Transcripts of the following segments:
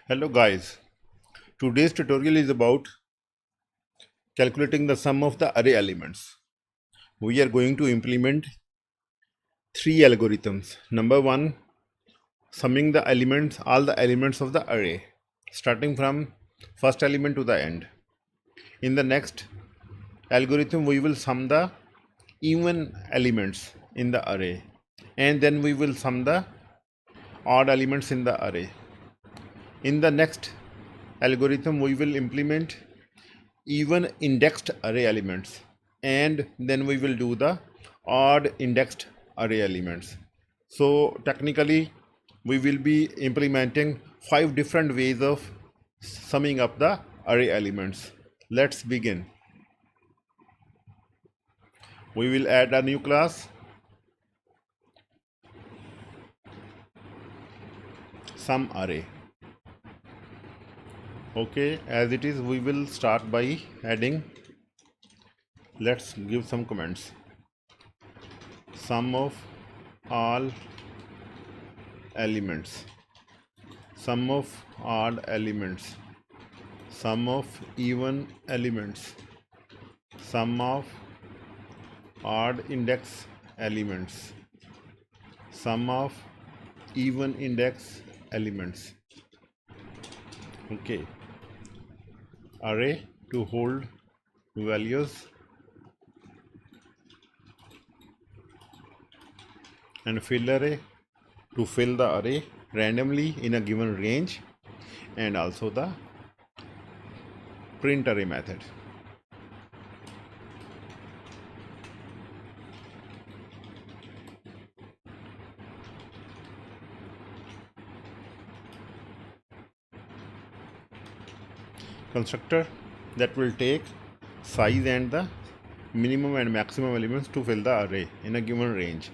Hello guys, today's tutorial is about calculating the sum of the array elements. We are going to implement three algorithms. Number one, summing the elements, all the elements of the array, starting from first element to the end. In the next algorithm, we will sum the even elements in the array, and then we will sum the odd elements in the array. In the next algorithm, we will implement even indexed array elements, and then we will do the odd indexed array elements. So technically we will be implementing 5 different ways of summing up the array elements. Let's begin. We will add a new class, sum array. Okay, as it is, we will start by adding, let's give some comments. Sum of all elements, sum of odd elements, sum of even elements, sum of odd index elements, sum of even index elements. Okay, array to hold values and fill array to fill the array randomly in a given range, and also the print array method. Constructor that will take size and the minimum and maximum elements to fill the array in a given range.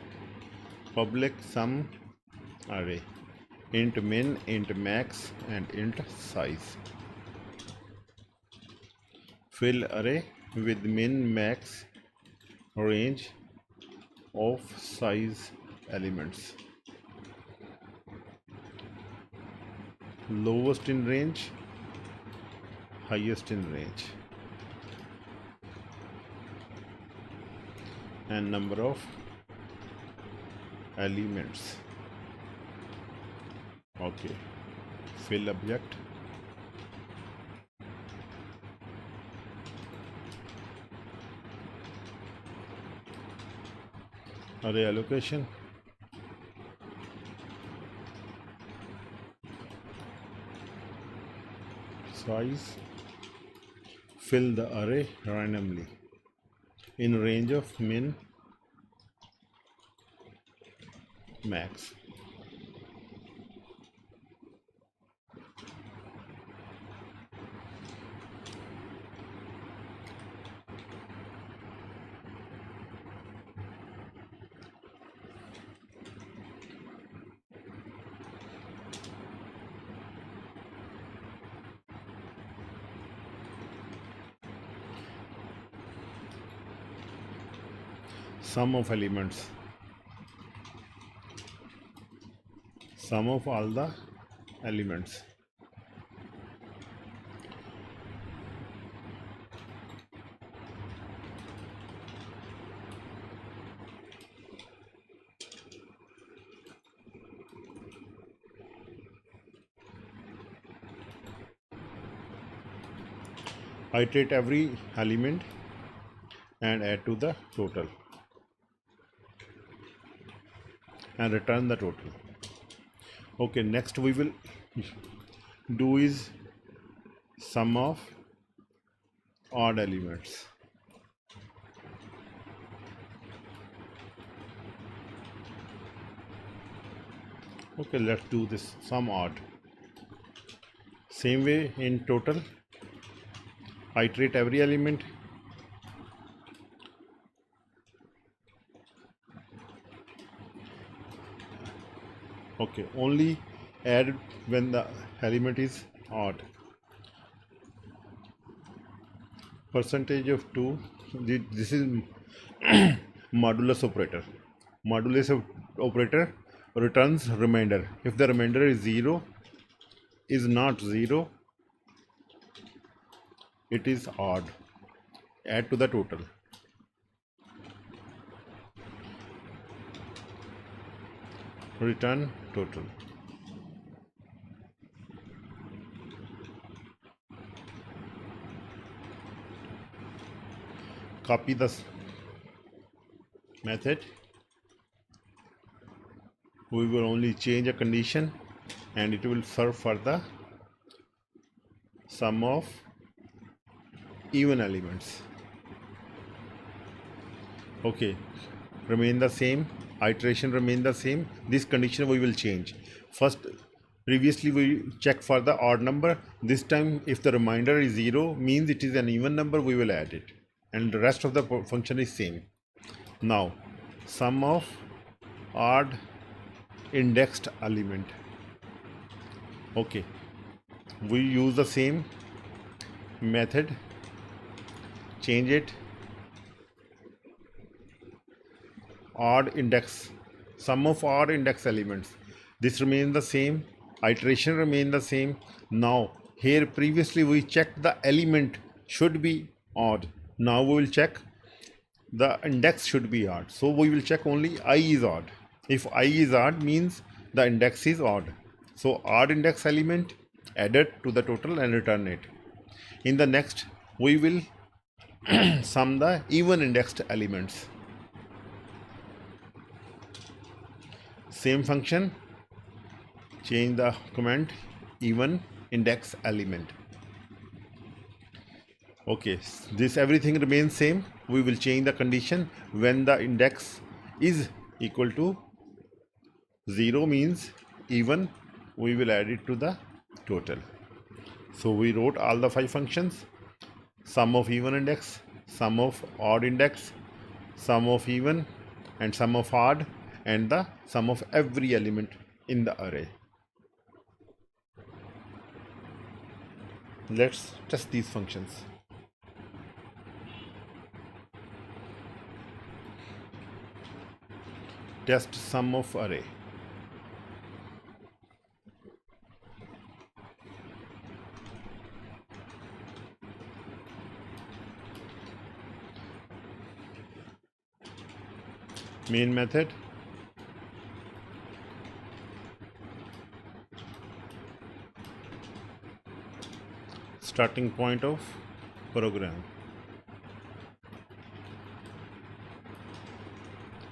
Public sum array, int min, int max, and int size. Fill array with min, max, range of size elements. Lowest in range, highest in range, and number of elements. Okay, fill object, array allocation, size, fill the array randomly in range of min, max. Sum of elements, sum of all the elements. Iterate every element and add to the total and return the total. Okay, next we will do is sum of odd elements. Okay, let's do this sum odd. Same way in total, iterate every element okay, only add when the element is odd. Percentage of 2, this is modulus operator. Modulus operator returns remainder. If the remainder is 0, is not 0, it is odd. Add to the total. Return total. Copy the method. We will only change a condition and it will serve for the sum of even elements. Okay, remain the same, iteration remain the same. This condition we will change. First, previously we check for the odd number. This time if the remainder is 0 means it is an even number, we will add it, and the rest of the function is same. Now sum of odd indexed element. Okay, we use the same method, change it, odd index, sum of odd index elements. This remains the same, iteration remain the same. Now here previously we checked the element should be odd. Now we will check the index should be odd. So we will check only I is odd. If I is odd means the index is odd. So odd index element added to the total and return it. In the next we will sum the even indexed elements. Same function, change the comment even index element. Okay, this everything remains same. We will change the condition when the index is equal to 0 means even, we will add it to the total. So we wrote all the 5 functions: sum of even index, sum of odd index, sum of even, and sum of odd, and the sum of every element in the array. Let's test these functions. Test sum of array. Main method, starting point of program.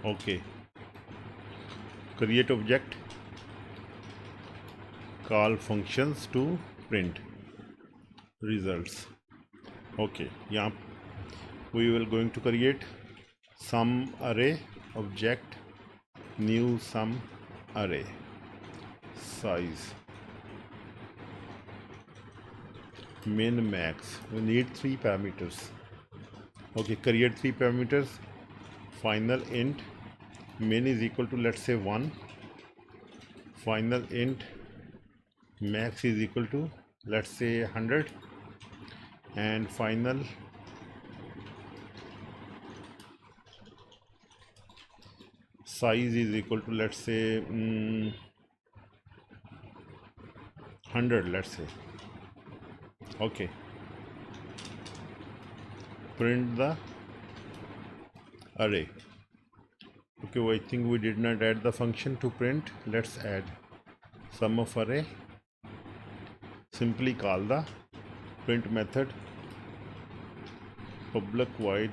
Okay, create object, call functions to print results. Okay, yeah, we will going to create sum array object, new sum array, size, min max. We need 3 parameters. Okay, create 3 parameters. Final int min is equal to, let's say, 1. Final int max is equal to, let's say, 100, and final size is equal to, let's say, 100, let's say. Okay, print the array. Okay, well, I think we did not add the function to print. Let's add sum of array. Simply call the print method, public void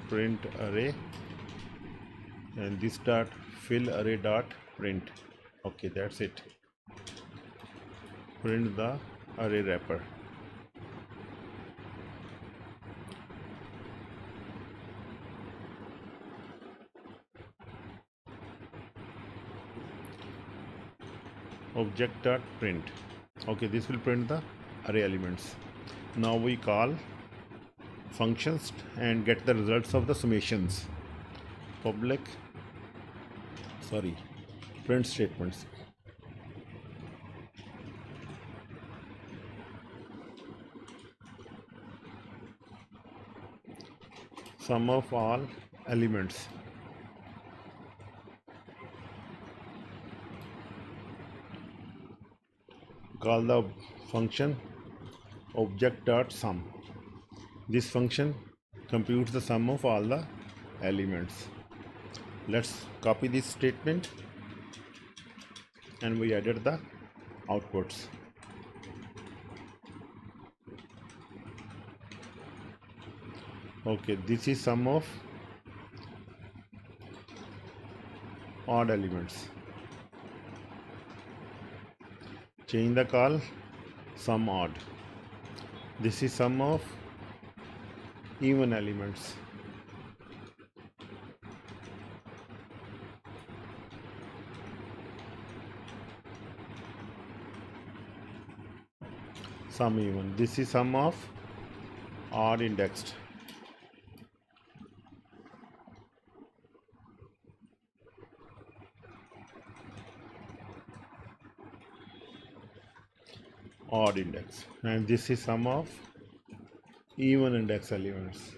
print array, and this dot fill array dot print. Okay, that's it. Print the array wrapper. Object dot print. Okay, this will print the array elements. Now we call functions and get the results of the summations. Public, sorry, print statements. Sum of all elements. call the function object.sum. This function computes the sum of all the elements. Let's copy this statement and we added the outputs. Okay, this is sum of odd elements. Change the call sum odd. This is sum of even elements. Sum even. This is sum of odd indexed. Odd index. And this is sum of even index elements.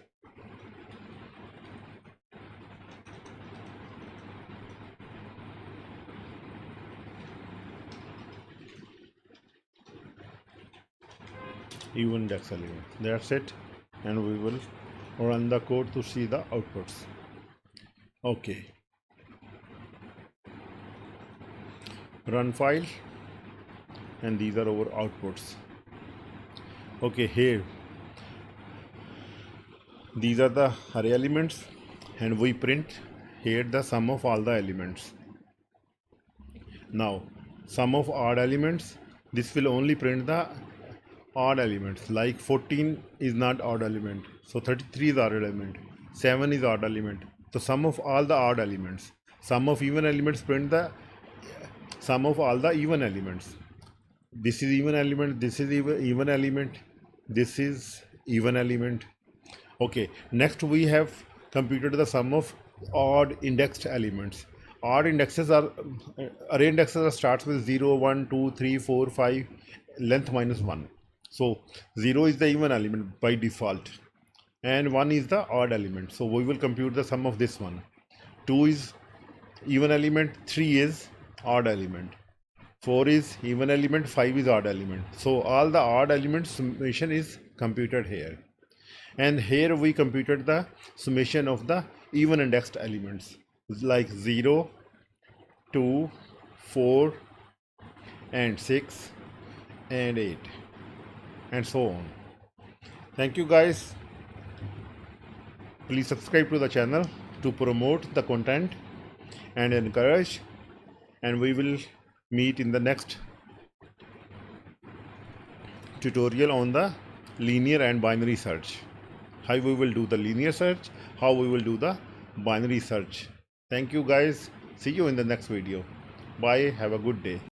Even index element. That's it. And we will run the code to see the outputs. Okay. Run file. And these are our outputs. Okay, here these are the array elements and we print here the sum of all the elements. Now sum of odd elements, this will only print the odd elements, like 14 is not odd element, so 33 is odd element, 7 is odd element. So sum of all the odd elements. Sum of even elements print the sum of all the even elements. This is even element, this is even element, this is even element. Okay, next we have computed the sum of odd indexed elements. Odd indexes are array indexes are starts with 0, 1, 2, 3, 4, 5, length minus 1. So 0 is the even element by default and 1 is the odd element. So we will compute the sum of this one. 2 is even element, 3 is odd element. 4 is even element, 5 is odd element. So all the odd elements summation is computed here. And here we computed the summation of the even indexed elements like 0, 2, 4 and 6 and 8 and so on. Thank you guys. Please subscribe to the channel to promote the content and encourage, and we will meet in the next tutorial on the linear and binary search. How we will do the linear search, how we will do the binary search. Thank you guys. See you in the next video. Bye. Have a good day.